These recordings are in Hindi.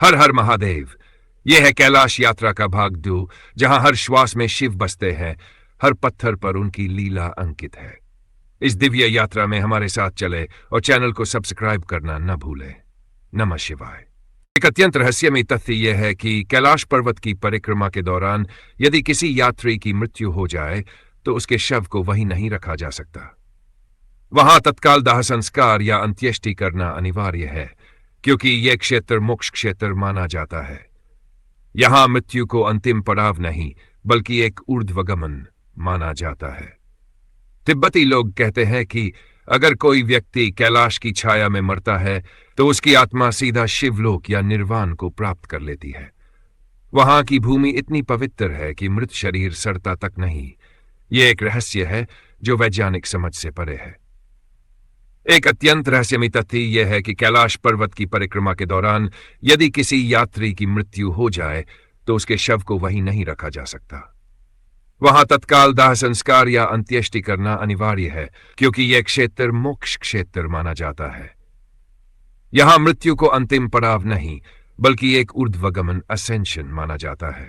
हर हर महादेव। यह है कैलाश यात्रा का भाग 2, जहां हर श्वास में शिव बसते हैं, हर पत्थर पर उनकी लीला अंकित है। इस दिव्य यात्रा में हमारे साथ चले और चैनल को सब्सक्राइब करना न भूलें। नमः शिवाय। एक अत्यंत रहस्यमय तथ्य यह है कि कैलाश पर्वत की परिक्रमा के दौरान यदि किसी यात्री की मृत्यु हो जाए तो उसके शव को वहीं नहीं रखा जा सकता। वहां तत्काल दाह संस्कार या अंत्येष्टि करना अनिवार्य है, क्योंकि यह क्षेत्र मोक्ष क्षेत्र माना जाता है। यहां मृत्यु को अंतिम पड़ाव नहीं बल्कि एक ऊर्ध्वगमन माना जाता है। तिब्बती लोग कहते हैं कि अगर कोई व्यक्ति कैलाश की छाया में मरता है तो उसकी आत्मा सीधा शिवलोक या निर्वाण को प्राप्त कर लेती है। वहां की भूमि इतनी पवित्र है कि मृत शरीर सड़ता तक नहीं। यह एक रहस्य है जो वैज्ञानिक समझ से परे है। एक अत्यंत रहस्यमय तथ्य यह है कि कैलाश पर्वत की परिक्रमा के दौरान यदि किसी यात्री की मृत्यु हो जाए तो उसके शव को वहीं नहीं रखा जा सकता। वहां तत्काल दाह संस्कार या अंत्येष्टि करना अनिवार्य है, क्योंकि यह क्षेत्र मोक्ष क्षेत्र माना जाता है। यहां मृत्यु को अंतिम पड़ाव नहीं बल्कि एक ऊर्ध्वगमन असेंशन माना जाता है।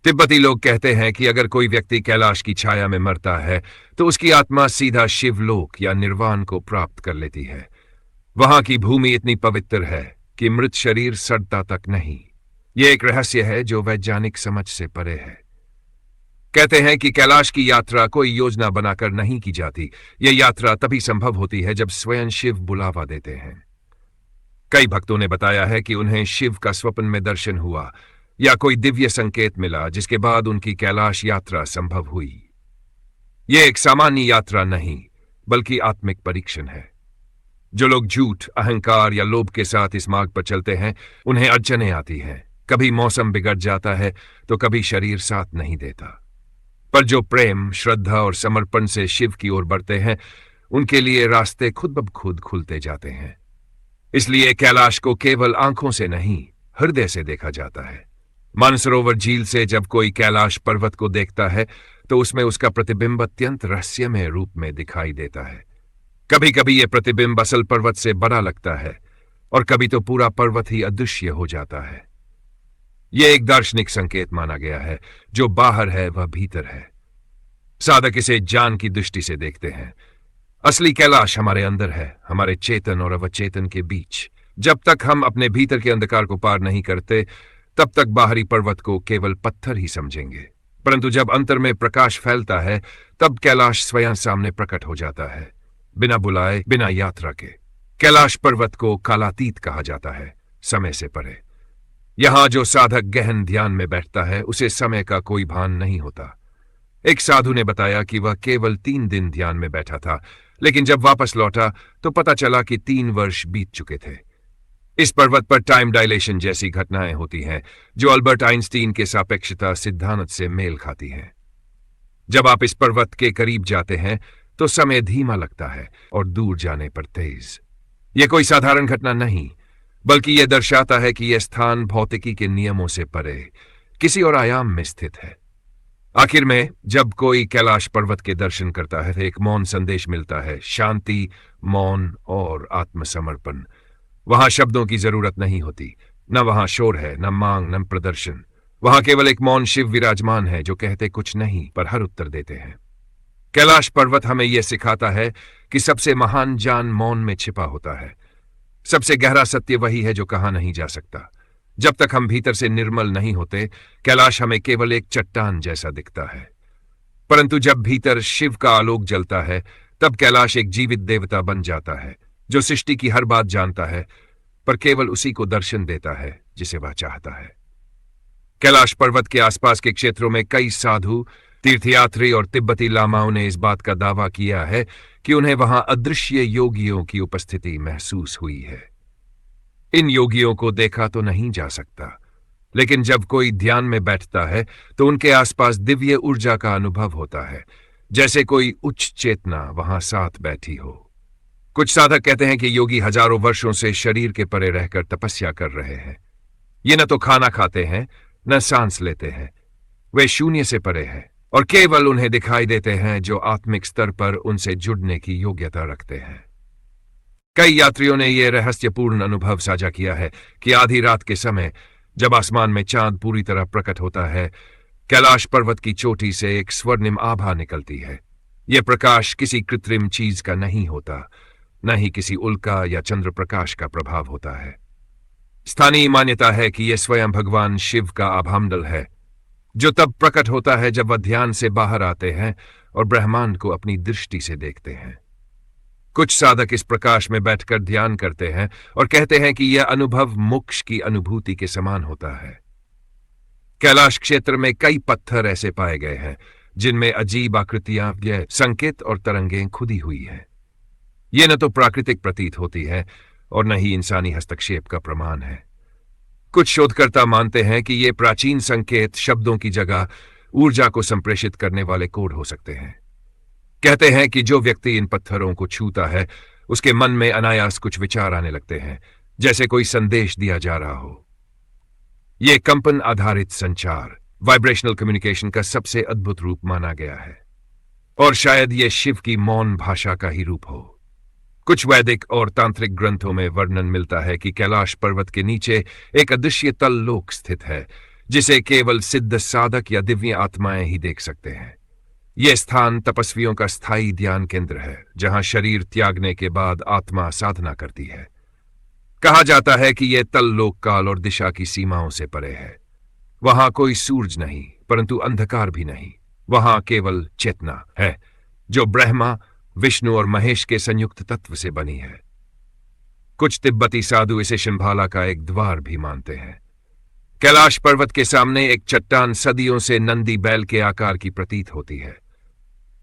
तिब्बती लोग कहते हैं कि अगर कोई व्यक्ति कैलाश की छाया में मरता है तो उसकी आत्मा सीधा शिवलोक या निर्वाण को प्राप्त कर लेती है। वहां की भूमि इतनी पवित्र है कि मृत शरीर सड़ता तक नहीं। यह एक रहस्य है जो वैज्ञानिक समझ से परे है। कहते हैं कि कैलाश की यात्रा कोई योजना बनाकर नहीं की जाती। यह यात्रा तभी संभव होती है जब स्वयं शिव बुलावा देते हैं। कई भक्तों ने बताया है कि उन्हें शिव का स्वप्न में दर्शन हुआ या कोई दिव्य संकेत मिला, जिसके बाद उनकी कैलाश यात्रा संभव हुई। यह एक सामान्य यात्रा नहीं बल्कि आत्मिक परीक्षण है। जो लोग झूठ, अहंकार या लोभ के साथ इस मार्ग पर चलते हैं उन्हें अड़चनें आती हैं। कभी मौसम बिगड़ जाता है तो कभी शरीर साथ नहीं देता। पर जो प्रेम, श्रद्धा और समर्पण से शिव की ओर बढ़ते हैं उनके लिए रास्ते खुद ब खुद खुलते जाते हैं। इसलिए कैलाश को केवल आंखों से नहीं हृदय से देखा जाता है। मानसरोवर झील से जब कोई कैलाश पर्वत को देखता है तो उसमें उसका प्रतिबिंब अत्यंत रहस्यमय रूप में दिखाई देता है। कभी कभी यह प्रतिबिंब असल पर्वत से बड़ा लगता है और कभी तो पूरा पर्वत ही अदृश्य हो जाता है। यह एक दार्शनिक संकेत माना गया है। जो बाहर है वह भीतर है। साधक इसे ज्ञान की दृष्टि से देखते हैं। असली कैलाश हमारे अंदर है, हमारे चेतन और अवचेतन के बीच। जब तक हम अपने भीतर के अंधकार को पार नहीं करते तब तक बाहरी पर्वत को केवल पत्थर ही समझेंगे। परंतु जब अंतर में प्रकाश फैलता है तब कैलाश स्वयं सामने प्रकट हो जाता है, बिना बुलाए, बिना यात्रा के। कैलाश पर्वत को कालातीत कहा जाता है, समय से परे। यहां जो साधक गहन ध्यान में बैठता है उसे समय का कोई भान नहीं होता। एक साधु ने बताया कि वह केवल 3 दिन ध्यान में बैठा था, लेकिन जब वापस लौटा तो पता चला कि 3 वर्ष बीत चुके थे। इस पर्वत पर टाइम डायलेशन जैसी घटनाएं होती हैं जो अल्बर्ट आइंस्टीन के सापेक्षता सिद्धांत से मेल खाती हैं। जब आप इस पर्वत के करीब जाते हैं तो समय धीमा लगता है और दूर जाने पर तेज। यह कोई साधारण घटना नहीं बल्कि यह दर्शाता है कि यह स्थान भौतिकी के नियमों से परे किसी और आयाम में स्थित है। आखिर में जब कोई कैलाश पर्वत के दर्शन करता है तो एक मौन संदेश मिलता है, शांति, मौन और आत्मसमर्पण। वहां शब्दों की जरूरत नहीं होती, न वहां शोर है, न मांग, न प्रदर्शन। वहां केवल एक मौन शिव विराजमान है जो कहते कुछ नहीं पर हर उत्तर देते हैं। कैलाश पर्वत हमें यह सिखाता है कि सबसे महान ज्ञान मौन में छिपा होता है। सबसे गहरा सत्य वही है जो कहा नहीं जा सकता। जब तक हम भीतर से निर्मल नहीं होते कैलाश हमें केवल एक चट्टान जैसा दिखता है। परंतु जब भीतर शिव का आलोक जलता है तब कैलाश एक जीवित देवता बन जाता है जो सृष्टि की हर बात जानता है, पर केवल उसी को दर्शन देता है जिसे वह चाहता है। कैलाश पर्वत के आसपास के क्षेत्रों में कई साधु, तीर्थयात्री और तिब्बती लामाओं ने इस बात का दावा किया है कि उन्हें वहां अदृश्य योगियों की उपस्थिति महसूस हुई है। इन योगियों को देखा तो नहीं जा सकता, लेकिन जब कोई ध्यान में बैठता है तो उनके आसपास दिव्य ऊर्जा का अनुभव होता है, जैसे कोई उच्च चेतना वहां साथ बैठी हो। कुछ साधक कहते हैं कि योगी हजारों वर्षों से शरीर के परे रहकर तपस्या कर रहे हैं। ये न तो खाना खाते हैं न सांस लेते हैं। वे शून्य से परे हैं और केवल उन्हें दिखाई देते हैं जो आत्मिक स्तर पर उनसे जुड़ने की योग्यता रखते हैं। कई यात्रियों ने यह रहस्यपूर्ण अनुभव साझा किया है कि आधी रात के समय जब आसमान में चांद पूरी तरह प्रकट होता है, कैलाश पर्वत की चोटी से एक स्वर्णिम आभा निकलती है। यह प्रकाश किसी कृत्रिम चीज का नहीं होता, न ही किसी उल्का या चंद्र प्रकाश का प्रभाव होता है। स्थानीय मान्यता है कि यह स्वयं भगवान शिव का आभामंडल है, जो तब प्रकट होता है जब वह ध्यान से बाहर आते हैं और ब्रह्मांड को अपनी दृष्टि से देखते हैं। कुछ साधक इस प्रकाश में बैठकर ध्यान करते हैं और कहते हैं कि यह अनुभव मोक्ष की अनुभूति के समान होता है। कैलाश क्षेत्र में कई पत्थर ऐसे पाए गए हैं जिनमें अजीब आकृतियां, यह संकेत और तरंगें खुदी हुई हैं। यह न तो प्राकृतिक प्रतीत होती है और न ही इंसानी हस्तक्षेप का प्रमाण है। कुछ शोधकर्ता मानते हैं कि ये प्राचीन संकेत शब्दों की जगह ऊर्जा को संप्रेषित करने वाले कोड हो सकते हैं। कहते हैं कि जो व्यक्ति इन पत्थरों को छूता है उसके मन में अनायास कुछ विचार आने लगते हैं, जैसे कोई संदेश दिया जा रहा हो। यह कंपन आधारित संचार, वाइब्रेशनल कम्युनिकेशन का सबसे अद्भुत रूप माना गया है और शायद यह शिव की मौन भाषा का ही रूप हो। कुछ वैदिक और तांत्रिक ग्रंथों में वर्णन मिलता है कि कैलाश पर्वत के नीचे एक अदृश्य तल लोक स्थित है, जिसे केवल सिद्ध साधक या दिव्य आत्माएं ही देख सकते हैं। यह स्थान तपस्वियों का स्थायी ध्यान केंद्र है, जहां शरीर त्यागने के बाद आत्मा साधना करती है। कहा जाता है कि यह तल लोक काल और दिशा की सीमाओं से परे है। वहां कोई सूरज नहीं, परंतु अंधकार भी नहीं। वहां केवल चेतना है, जो ब्रह्मा, विष्णु और महेश के संयुक्त तत्व से बनी है। कुछ तिब्बती साधु इसे शंभाला का एक द्वार भी मानते हैं। कैलाश पर्वत के सामने एक चट्टान सदियों से नंदी बैल के आकार की प्रतीत होती है।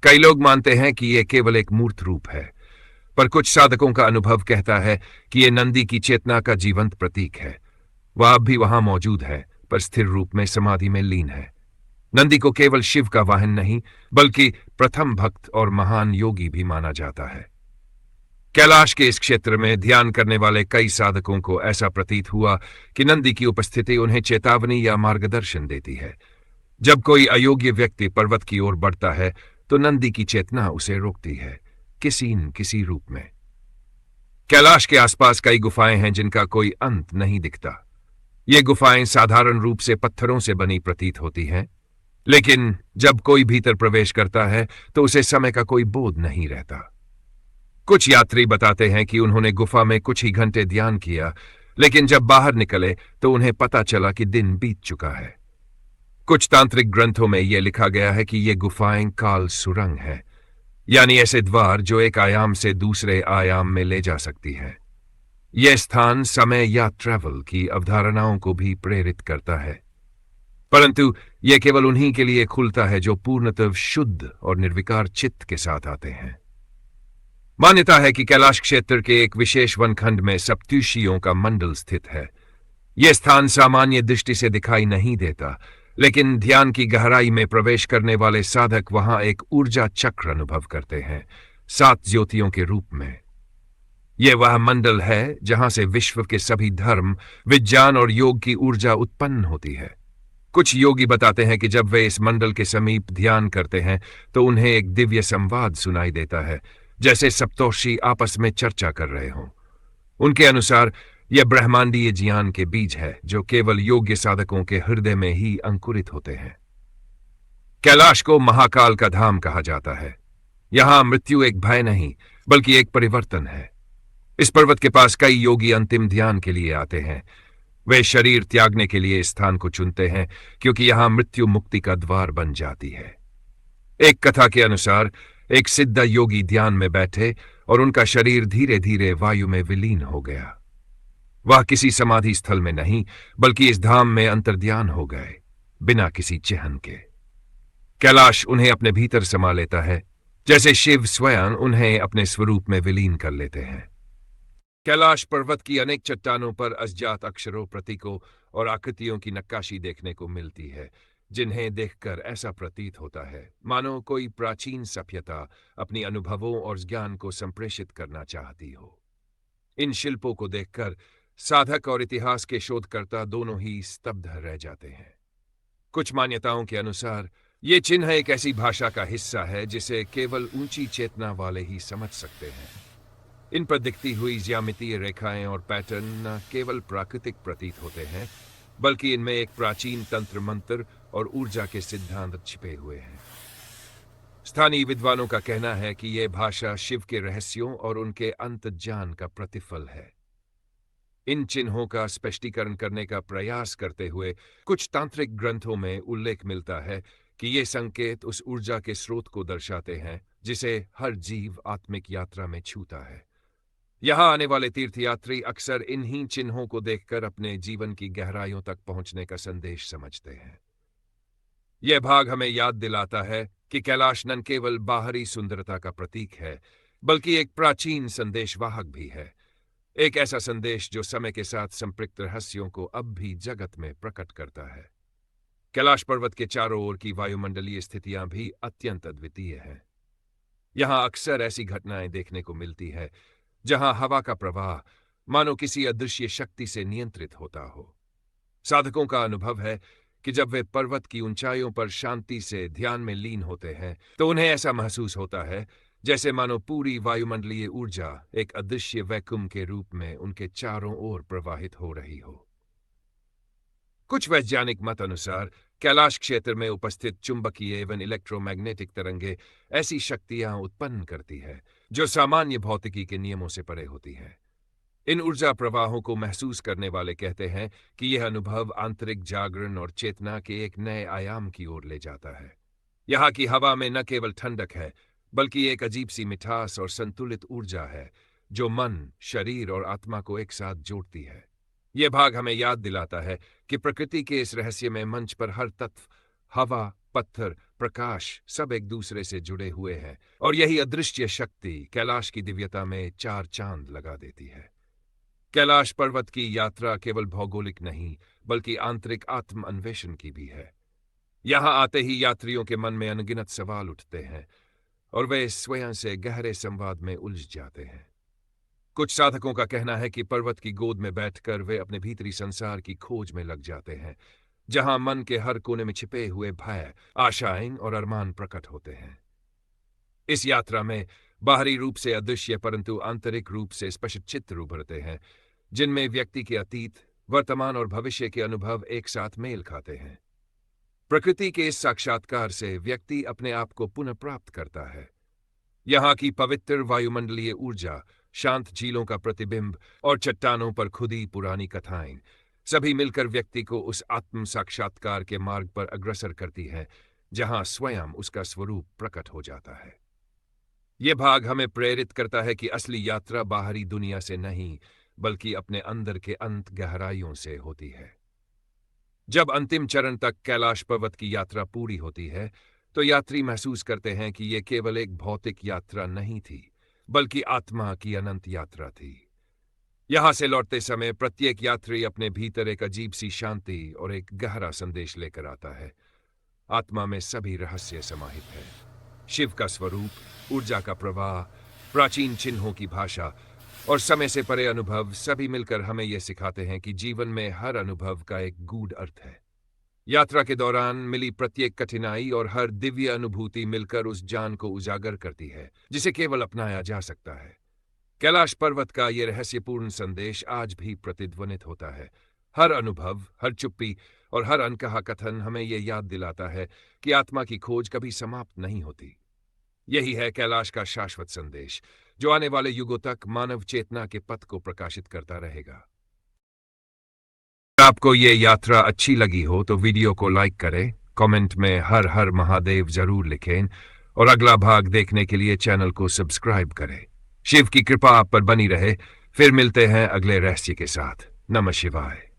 कई लोग मानते हैं कि यह केवल एक मूर्त रूप है, पर कुछ साधकों का अनुभव कहता है कि यह नंदी की चेतना का जीवंत प्रतीक है। वह अब भी वहां मौजूद है, पर स्थिर रूप में समाधि में लीन है। नंदी को केवल शिव का वाहन नहीं, बल्कि प्रथम भक्त और महान योगी भी माना जाता है। कैलाश के इस क्षेत्र में ध्यान करने वाले कई साधकों को ऐसा प्रतीत हुआ कि नंदी की उपस्थिति उन्हें चेतावनी या मार्गदर्शन देती है। जब कोई अयोग्य व्यक्ति पर्वत की ओर बढ़ता है तो नंदी की चेतना उसे रोकती है, किसी न किसी रूप में। कैलाश के आसपास कई गुफाएं हैं जिनका कोई अंत नहीं दिखता। ये गुफाएं साधारण रूप से पत्थरों से बनी प्रतीत होती हैं, लेकिन जब कोई भीतर प्रवेश करता है तो उसे समय का कोई बोध नहीं रहता। कुछ यात्री बताते हैं कि उन्होंने गुफा में कुछ ही घंटे ध्यान किया, लेकिन जब बाहर निकले तो उन्हें पता चला कि दिन बीत चुका है। कुछ तांत्रिक ग्रंथों में यह लिखा गया है कि ये गुफाएं काल सुरंग है, यानी ऐसे द्वार जो एक आयाम से दूसरे आयाम में ले जा सकती है। यह स्थान समय या ट्रैवल की अवधारणाओं को भी प्रेरित करता है, परंतु यह केवल उन्हीं के लिए खुलता है जो पूर्णतः शुद्ध और निर्विकार चित्त के साथ आते हैं। मान्यता है कि कैलाश क्षेत्र के एक विशेष वनखंड में सप्तर्षियों का मंडल स्थित है। यह स्थान सामान्य दृष्टि से दिखाई नहीं देता, लेकिन ध्यान की गहराई में प्रवेश करने वाले साधक वहां एक ऊर्जा चक्र अनुभव करते हैं, 7 ज्योतियों के रूप में। यह वह मंडल है जहां से विश्व के सभी धर्म, विज्ञान और योग की ऊर्जा उत्पन्न होती है। कुछ योगी बताते हैं कि जब वे इस मंडल के समीप ध्यान करते हैं तो उन्हें एक दिव्य संवाद सुनाई देता है, जैसे सप्तर्षि आपस में चर्चा कर रहे हों। उनके अनुसार यह ब्रह्मांडीय ज्ञान के बीज है जो केवल योग्य साधकों के हृदय में ही अंकुरित होते हैं। कैलाश को महाकाल का धाम कहा जाता है। यहां मृत्यु एक भय नहीं, बल्कि एक परिवर्तन है। इस पर्वत के पास कई योगी अंतिम ध्यान के लिए आते हैं। वे शरीर त्यागने के लिए इस स्थान को चुनते हैं क्योंकि यहां मृत्यु मुक्ति का द्वार बन जाती है। एक कथा के अनुसार एक सिद्ध योगी ध्यान में बैठे और उनका शरीर धीरे धीरे वायु में विलीन हो गया। वह किसी समाधि स्थल में नहीं, बल्कि इस धाम में अंतर्ध्यान हो गए, बिना किसी चिह्न के। कैलाश उन्हें अपने भीतर समा लेता है, जैसे शिव स्वयं उन्हें अपने स्वरूप में विलीन कर लेते हैं। कैलाश पर्वत की अनेक चट्टानों पर अज्ञात अक्षरों, प्रतीकों और आकृतियों की नक्काशी देखने को मिलती है, जिन्हें देखकर ऐसा प्रतीत होता है मानो कोई प्राचीन सभ्यता अपनी अनुभवों और ज्ञान को संप्रेषित करना चाहती हो। इन शिल्पों को देखकर साधक और इतिहास के शोधकर्ता दोनों ही स्तब्ध रह जाते हैं। कुछ मान्यताओं के अनुसार ये चिन्ह एक ऐसी भाषा का हिस्सा है जिसे केवल ऊंची चेतना वाले ही समझ सकते हैं। इन पर दिखती हुई ज्यामितीय रेखाएं और पैटर्न न केवल प्राकृतिक प्रतीत होते हैं, बल्कि इनमें एक प्राचीन तंत्र मंत्र और ऊर्जा के सिद्धांत छिपे हुए हैं। स्थानीय विद्वानों का कहना है कि यह भाषा शिव के रहस्यों और उनके अंतर्ज्ञान का प्रतिफल है। इन चिन्हों का स्पष्टीकरण करने का प्रयास करते हुए कुछ तांत्रिक ग्रंथों में उल्लेख मिलता है कि ये संकेत उस ऊर्जा के स्रोत को दर्शाते हैं जिसे हर जीव आत्मिक यात्रा में छूता है। यहाँ आने वाले तीर्थयात्री अक्सर इन्हीं चिन्हों को देखकर अपने जीवन की गहराइयों तक पहुंचने का संदेश समझते हैं। यह भाग हमें याद दिलाता है कि कैलाश न केवल बाहरी सुंदरता का प्रतीक है, बल्कि एक प्राचीन संदेशवाहक भी है। एक ऐसा संदेश जो समय के साथ संपृक्त रहस्यों को अब भी जगत में प्रकट करता है। कैलाश पर्वत के चारों ओर की वायुमंडलीय स्थितियां भी अत्यंत अद्वितीय हैं। यहां अक्सर ऐसी घटनाएं देखने को मिलती है जहां हवा का प्रवाह मानो किसी अदृश्य शक्ति से नियंत्रित होता हो। साधकों का अनुभव है कि जब वे पर्वत की ऊंचाइयों पर शांति से ध्यान में लीन होते हैं तो उन्हें ऐसा महसूस होता है जैसे मानो पूरी वायुमंडलीय ऊर्जा एक अदृश्य वैक्यूम के रूप में उनके चारों ओर प्रवाहित हो रही हो। कुछ वैज्ञानिक मत अनुसार कैलाश क्षेत्र में उपस्थित चुंबकीय एवं इलेक्ट्रोमैग्नेटिक तरंगे ऐसी शक्तियां उत्पन्न करती है जो सामान्य भौतिकी के नियमों से परे होती हैं। इन ऊर्जा प्रवाहों को महसूस करने वाले कहते हैं कि यह अनुभव आंतरिक जागरण और चेतना के एक नए आयाम की ओर ले जाता है। यहाँ की हवा में न केवल ठंडक है, बल्कि एक अजीब सी मिठास और संतुलित ऊर्जा है जो मन, शरीर और आत्मा को एक साथ जोड़ती है। यह भाग हमें याद दिलाता है कि प्रकृति के इस रहस्य में मंच पर हर तत्व, हवा, पत्थर, प्रकाश सब एक दूसरे से जुड़े हुए हैं और यही अदृश्य शक्ति कैलाश की दिव्यता में चार चांद लगा देती है। कैलाश पर्वत की यात्रा केवल भौगोलिक नहीं, बल्कि आंतरिक आत्म अन्वेषण की भी है। यहां आते ही यात्रियों के मन में अनगिनत सवाल उठते हैं और वे स्वयं से गहरे संवाद में उलझ जाते हैं। कुछ साधकों का कहना है कि पर्वत की गोद में बैठकर वे अपने भीतरी संसार की खोज में लग जाते हैं, जहां मन के हर कोने में छिपे हुए भय, आशाएं और अरमान प्रकट होते हैं। इस यात्रा में बाहरी रूप से अदृश्य परंतु आंतरिक रूप से स्पष्ट चित्र उभरते हैं, जिनमें व्यक्ति के अतीत, वर्तमान और भविष्य के अनुभव एक साथ मेल खाते हैं। प्रकृति के इस साक्षात्कार से व्यक्ति अपने आप को पुनः प्राप्त करता है। यहाँ की पवित्र वायुमंडलीय ऊर्जा, शांत झीलों का प्रतिबिंब और चट्टानों पर खुदी पुरानी कथाएं सभी मिलकर व्यक्ति को उस आत्म साक्षात्कार के मार्ग पर अग्रसर करती है जहां स्वयं उसका स्वरूप प्रकट हो जाता है। यह भाग हमें प्रेरित करता है कि असली यात्रा बाहरी दुनिया से नहीं, बल्कि अपने अंदर के अंत गहराइयों से होती है। जब अंतिम चरण तक कैलाश पर्वत की यात्रा पूरी होती है तो यात्री महसूस करते हैं कि यह केवल एक भौतिक यात्रा नहीं थी, बल्कि आत्मा की अनंत यात्रा थी। यहां से लौटते समय प्रत्येक यात्री अपने भीतर एक अजीब सी शांति और एक गहरा संदेश लेकर आता है। आत्मा में सभी रहस्य समाहित है। शिव का स्वरूप, ऊर्जा का प्रवाह, प्राचीन चिन्हों की भाषा और समय से परे अनुभव सभी मिलकर हमें यह सिखाते हैं कि जीवन में हर अनुभव का एक गूढ़ अर्थ है। यात्रा के दौरान मिली प्रत्येक कठिनाई और हर दिव्य अनुभूति मिलकर उस जान को उजागर करती है जिसे केवल अपनाया जा सकता है। कैलाश पर्वत का यह रहस्यपूर्ण संदेश आज भी प्रतिध्वनित होता है। हर अनुभव, हर चुप्पी और हर अनकहा कथन हमें यह याद दिलाता है कि आत्मा की खोज कभी समाप्त नहीं होती। यही है कैलाश का शाश्वत संदेश, जो आने वाले युगों तक मानव चेतना के पथ को प्रकाशित करता रहेगा। अगर आपको ये यात्रा अच्छी लगी हो तो वीडियो को लाइक करें, कमेंट में हर हर महादेव जरूर लिखें और अगला भाग देखने के लिए चैनल को सब्सक्राइब करें। शिव की कृपा आप पर बनी रहे। फिर मिलते हैं अगले रहस्य के साथ। नमः शिवाय।